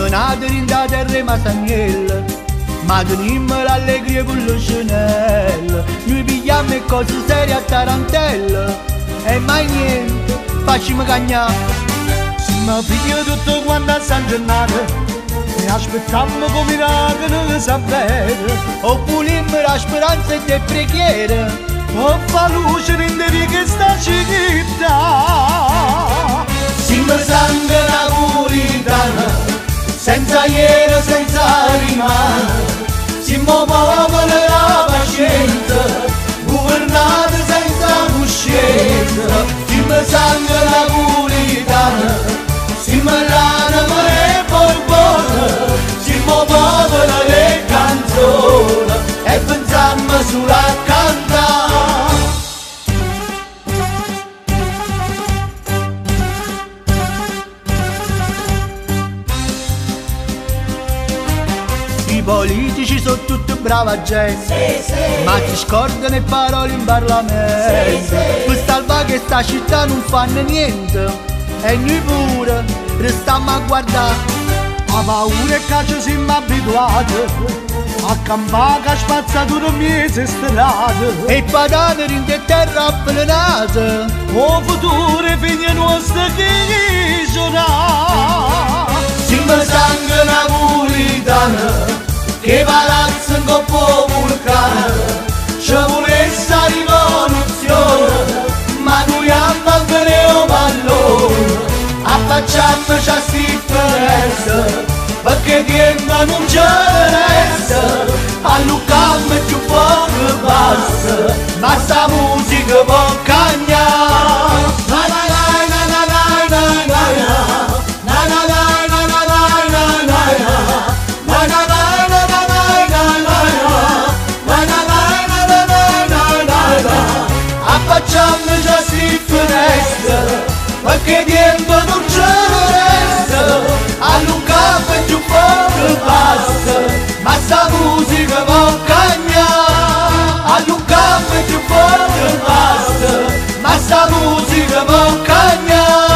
nati in da terra ma Sagnella, ma tenimmo l'allegria con lo Chanel. Noi pigliamo e cose serie a tarantella, e mai niente, facciamo cagnare. Ma figlio tutto quanto a San Gennaro, e aspettammo come miracolo sapere. O pulimmo la speranza e le preghiere, o fa luce in devi che sta città. siamo sangue napolitana, senza ieri, senza rimane. Siamo popolo della pazienza, governati senza coscienza. Siamo sangue napolitana, siamo l'anima e borbone. Siamo popolo delle canzoni e pensiamo solo a cantare. I politici sono tutti brava gente, ma ti scordano le parole in Parlamento. Per salvare che sta città non fanno niente, e noi pure restiamo a guardare. A paura e che ci siamo abituati a campare che spazzatura mese strade. E patate in terra avvelenate, O futuro figli nostri che giurà. siamo sangue napolitano, che palazzo in coppo vulcano. Ci volesse la rivoluzione, ma noi abbiamo il pallone. Affacciamoci a sti differenza, perché tempo non ce ne resta. A Lucam più poco basta, ma sta musica può cagnare. Na na na na na na na na na na na na na na na na na na. Affacciamoci a sti finestre, perché tempo non ce ne resta. A Lucam più poco basta, ma sta musica può cagnare. A Lucam più poco basta, ma sta musica può cagnare.